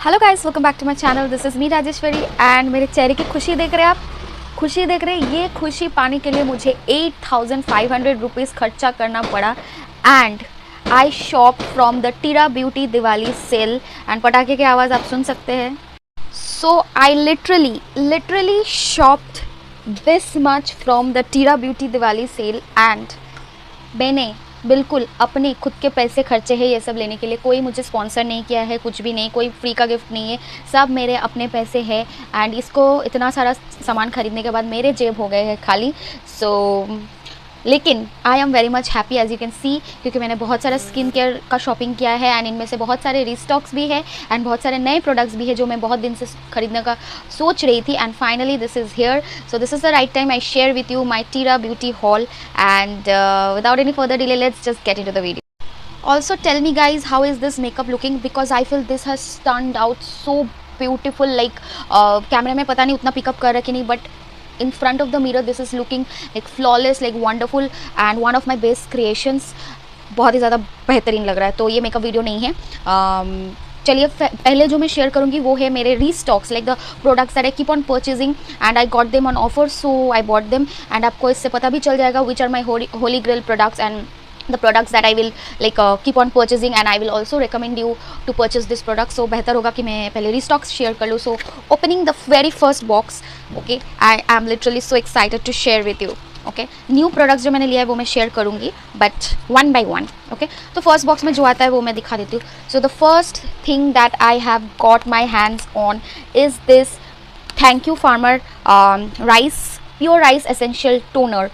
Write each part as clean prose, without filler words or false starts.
Hello guys, welcome back to my channel. This is me Rajeshwari and मेरे चेहरे की खुशी देख रहे हैं आप। खुशी देख रहे हैं। ये खुशी पाने के लिए मुझे 8500 रुपीज़ खर्चा करना पड़ा and I shop from the Tira beauty Diwali sale and पटाखे की आवाज़ आप सुन सकते हैं। So I literally shopped this much from the Tira beauty Diwali sale and मैंने बिल्कुल अपने खुद के पैसे खर्चे हैं ये सब लेने के लिए। कोई मुझे स्पॉन्सर नहीं किया है, कुछ भी नहीं, कोई फ्री का गिफ्ट नहीं है, सब मेरे अपने पैसे हैं एंड इसको इतना सारा सामान खरीदने के बाद मेरे जेब हो गए हैं खाली। लेकिन I am very much happy as you can see, क्योंकि मैंने बहुत सारा स्किन केयर का शॉपिंग किया है एंड इनमें से बहुत सारे रीस्टॉक्स भी है एंड बहुत सारे नए प्रोडक्ट्स भी है जो मैं बहुत दिन से खरीदने का सोच रही थी and finally this is here. So this is the right time I share with you my टीरा beauty hall and without any further delay let's just get into the video. Also tell me guys, how is this makeup looking, because I feel this has turned out so beautiful. Like कैमरे में पता नहीं उतना pickup कर रहा कि नहीं, but in front of the mirror this is looking like flawless, like wonderful and one of my best creations. बहुत ही ज़्यादा बेहतरीन लग रहा है। तो ये मेकअप वीडियो नहीं है। चलिए पहले जो मैं शेयर करूँगी वो है मेरे restocks, like the products that I keep on purchasing and I got them on offer, so I bought them and आपको इससे पता भी चल जाएगा which are my holy grail products and the products that I will like keep on purchasing and I will also recommend you to purchase this product. So बेहतर होगा कि मैं पहले restocks share कर लूँ. So opening the very first box, okay, I am literally so excited to share with you. Okay, new products जो मैंने लिया है वो मैं शेयर करूँगी but one by one. Okay, तो फर्स्ट बॉक्स में जो आता है वो मैं दिखा देती हूँ. So the first thing that I have got my hands on is this thank you farmer rice pure rice essential toner.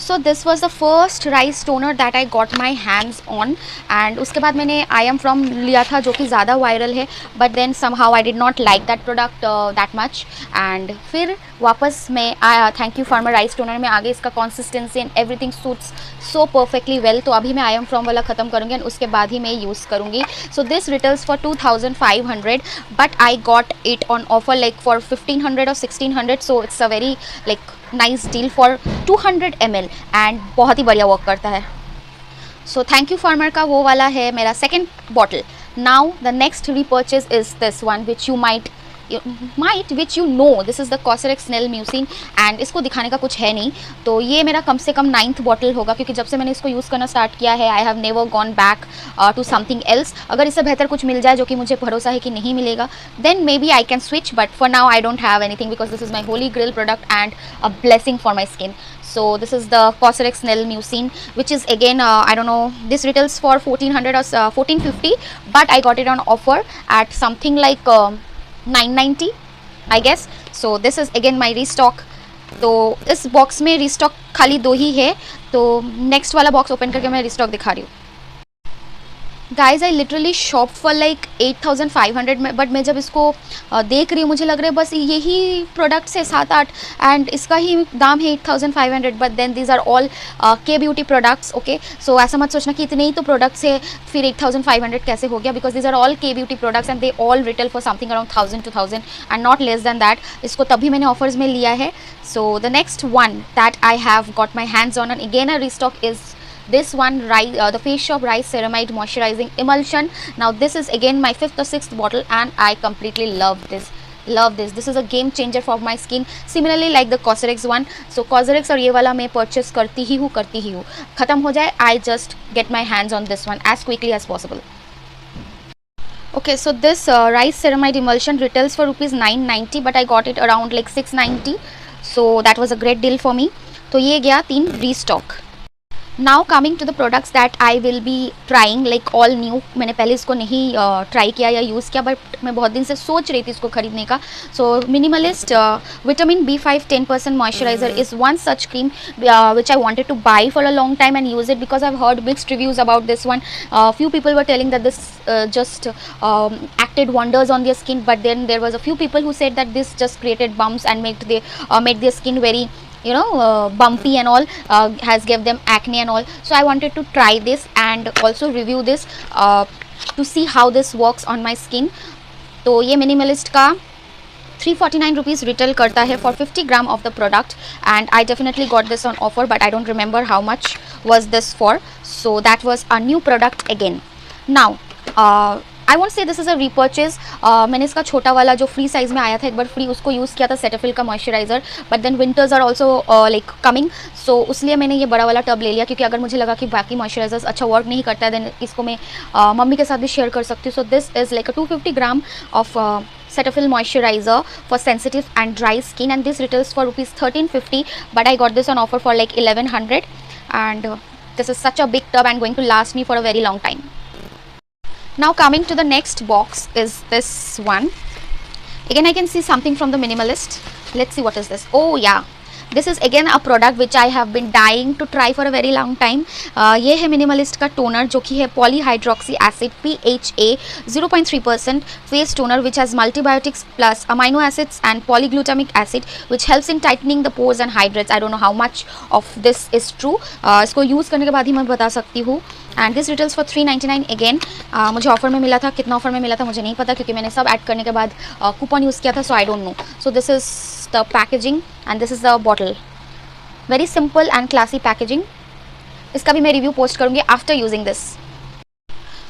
So this was the first rice toner that I got my hands on and उसके बाद मैंने I am from लिया था जो कि ज़्यादा viral है, but then somehow I did not like that product that much and फिर वापस मैं thank you farmer rice toner में आगे. इसका consistency and everything suits so perfectly well. तो अभी मैं आई एम फ्रॉम वाला ख़त्म करूँगी एंड उसके बाद ही मैं यूज़ करूँगी. So this retails for 2500 but I got it on offer like for 1500 और 1600. So it's a very like nice deal for 200 ml and बहुत ही बढ़िया वर्क करता है. सो थैंक यू फार्मर का वो वाला है मेरा second bottle. Now the next repurchase is this one which you might which you know, this is the COSRX snail mucin and इसको दिखाने का कुछ है नहीं. तो ये मेरा कम से कम 9th बॉटल होगा, क्योंकि जब से मैंने इसको यूज़ करना स्टार्ट किया है I have never gone back to something else. अगर इससे बेहतर कुछ मिल जाए, जो कि मुझे भरोसा है कि नहीं मिलेगा, then maybe I can switch, but for now I don't have anything because this is my holy grail product and a blessing for my skin. So this is the Cosrx Nail Mucin, which is again I don't know, this retails for 1400 or 1450, but I got it on offer at something like 990 I guess. So this is again my restock. तो इस box में restock खाली 2 ही है, तो next वाला box open करके मैं restock दिखा रही हूँ. Guys I literally shop for like 8500 में, बट मैं जब इसको देख रही हूँ मुझे लग रहा है बस यही प्रोडक्ट्स है 7-8 एंड इसका ही दाम है 8500. But then these are all K beauty products. Okay, so ऐसा मत सोचना कि इतने ही तो प्रोडक्ट्स है फिर 8500 कैसे हो गया, because these are all K beauty products and they all retail for something around 1000-2000 and not less than that. इसको तभी मैंने ऑफर्स में लिया है. सो the next one that I have got my hands on and again a restock is this one, the Face Shop Rice Ceramide Moisturizing Emulsion. Now this is again my 5th or 6th bottle and I completely love this. This is a game changer for my skin, similarly like the Cosrx one. So Cosrx और ये वाला मैं purchase करती ही हूँ. ख़त्म हो जाए I just get my hands on this one as quickly as possible. Okay, so this Rice Ceramide Emulsion retails for rupees 990 but I got it around like 690. So that was a great deal for me. तो ये गया 3 restock. Now coming to the products that I will be trying like all new. मैंने पहले इसको नहीं try किया या use किया, बट मैं बहुत दिन से सोच रही थी इसको खरीदने का. So Minimalist vitamin B5 10% moisturiser is one such cream which I wanted to buy for a long time and use it because I have heard mixed reviews about this one. Few people were telling that this just acted wonders on their skin, but then there was a few people who said that this just created bumps and made their skin very bumpy and all, has gave them acne and all. So I wanted to try this and also review this to see how this works on my skin. तो ये minimalist का 349 rupees retail करता है for 50 gram of the product and I definitely got this on offer but I don't remember how much was this for. So that was a new product again. Now I won't say this is a repurchase. मैंने इसका छोटा वाला जो free size में आया था एक बार free, उसको यूज़ किया था, सेटाफिल का moisturiser, but then winters are also like coming, so उसलिए मैंने ये बड़ा वाला टब ले लिया, क्योंकि अगर मुझे लगा कि बाकी मॉइस्चराइजर्स अच्छा वर्क नहीं करता है देन इसको मैं मम्मी के साथ भी शेयर कर सकती हूँ। सो this is like a 250 gram of Cetaphil moisturizer for sensitive and dry skin, and this retails for rupees 1350, but I got this on offer for like 1100, and this is such a big tub and going to last me for a very long time. Now coming to the next box is this one. Again I can see something from the Minimalist. Let's see what is this. Oh yeah, this is again a product which I have been dying to try for a very long time. ये है Minimalist का toner जो कि है polyhydroxy acid PHA 0.3% face toner which has multibiotics plus amino acids and polyglutamic acid which helps in tightening the pores and hydrates. I don't know how much of this is true. इसको use करने के बाद ही मैं बता सकती हूँ. And this retails for 399 again. मुझे offer में मिला था, कितना ऑफर में मिला था मुझे नहीं पता क्योंकि मैंने सब ऐड करने के बाद कूपन यूज़ किया था, so I don't know. So this is the packaging and this is the bottle. Very simple and classy packaging. इसका भी मैं रिव्यू पोस्ट करूँगी after using this.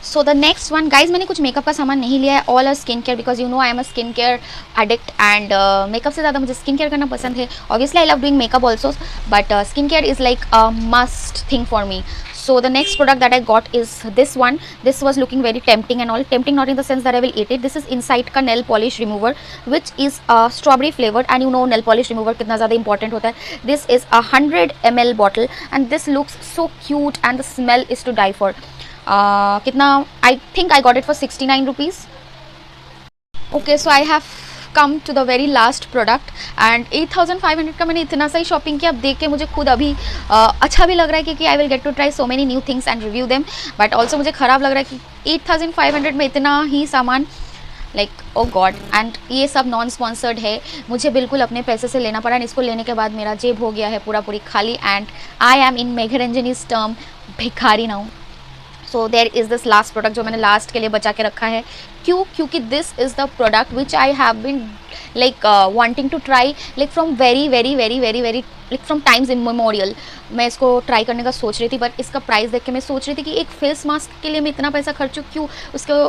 So the next one guys, मैंने कुछ makeup का सामान नहीं लिया है, all are skin care, because you know I am a skin care addict and makeup से ज़्यादा मुझे स्किन केयर करना पसंद है. Obviously I love doing makeup also, but skin care is like a must thing for me. So the next product that I got is this one. This was looking very tempting and all. Tempting not in the sense that I will eat it. This is Insight का nail polish remover which is strawberry flavored, and you know nail polish remover कितना ज़्यादा important होता है. This is a 100 ml bottle and this looks so cute and the smell is to die for. कितना, I think I got it for 69 rupees. Okay, so I have come to the very last product and 8500 का मैंने इतना सा ही shopping किया. अब देख के मुझे खुद अभी अच्छा भी लग रहा है क्योंकि I will get to try so many new things and review them, but also मुझे ख़राब लग रहा है कि 8500 में इतना ही सामान, लाइक ओ गॉड. एंड ये सब नॉन स्पॉन्सर्ड है, मुझे बिल्कुल अपने पैसे से लेना पड़ा एंड इसको लेने के बाद मेरा जेब हो गया है पूरा पूरी खाली and I am in Megharanjani's term भिखारी now. So there is this last product जो मैंने लास्ट के लिए बचा के रखा है. क्यों? क्योंकि this is the product which I have been like wanting to try like from very like from times immemorial. मैं इसको ट्राई करने का सोच रही थी, बट इसका प्राइस देख के मैं सोच रही थी कि एक फेस मास्क के लिए मैं इतना पैसा खर्चूँ क्यों.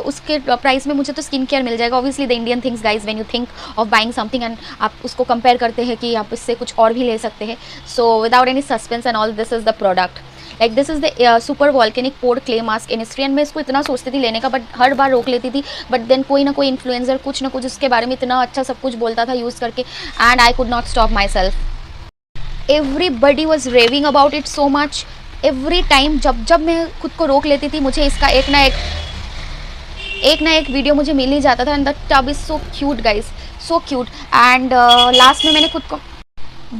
उसके प्राइस में मुझे तो स्किन केयर मिल जाएगा. Obviously the Indian things guys, when you think of buying something and आप उसको कंपेयर करते हैं कि आप इससे कुछ और भी ले सकते हैं. So without any suspense and all, this is the product. Like this is the super volcanic pore clay mask Innisfree, and मैं इसको इतना सोचती थी लेने का, बट हर बार रोक लेती थी. बट देन कोई ना कोई इन्फ्लुएंसर कुछ ना कुछ उसके बारे में इतना अच्छा सब कुछ बोलता था यूज़ करके, and I could not stop my self. Everybody was raving about it so much. Every time जब मैं खुद को रोक लेती थी, मुझे इसका एक ना एक वीडियो मुझे मिल ही जाता था. And the tub is so cute guys, so cute. And last में मैंने खुद को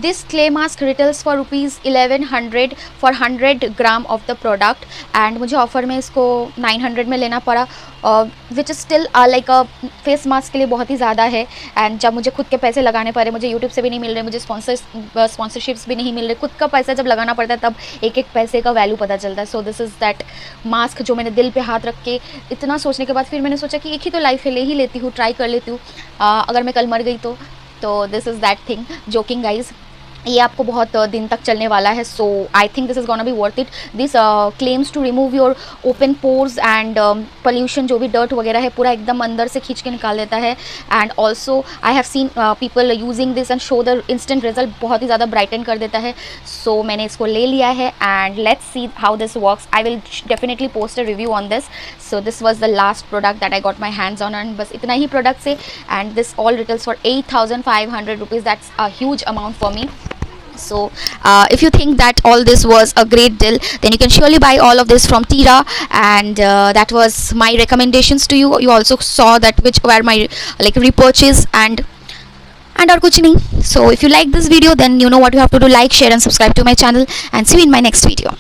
this clay mask retails for rupees 1100 for 100 gram of the product, and मुझे ऑफर में इसको 900 में लेना पड़ा, which is still like a face mask के लिए बहुत ही ज़्यादा है. एंड जब मुझे खुद के पैसे लगाने पड़े, मुझे यूट्यूब से भी नहीं मिल रहे, मुझे स्पॉन्सरशिप्स भी नहीं मिल रहे, खुद का पैसा जब लगाना पड़ता है तब एक एक पैसे का वैल्यू पता चलता है. सो दिस इज़ दैट मास्क जो मैंने दिल पे हाथ रख के इतना सोचने के बाद फिर मैंने सोचा कि एक ही तो लाइफ है, ले ही लेती हूँ, ट्राई कर लेती हूँ. अगर मैं कल मर गई तो this is that thing. Joking guys, ये आपको बहुत दिन तक चलने वाला है. So I think this is gonna be worth it. This claims to remove your open pores and pollution, जो भी डर्ट वगैरह है पूरा एकदम अंदर से खींच के निकाल देता है. And also I have seen people using this and show the instant result, बहुत ही ज़्यादा ब्राइटन कर देता है. सो मैंने इसको ले लिया है and let's see how this works. I will definitely post a review on this. So this was the last product that I got my hands on, and बस इतना ही प्रोडक्ट से. And this all retails for 8500 rupees. That's a huge amount for me. So if you think that all this was a great deal, then you can surely buy all of this from Tira, and that was my recommendations to you. You also saw that which were my like repurchase and और कुछ नहीं. So if you like this video, then you know what you have to do: like, share and subscribe to my channel, and see you in my next video.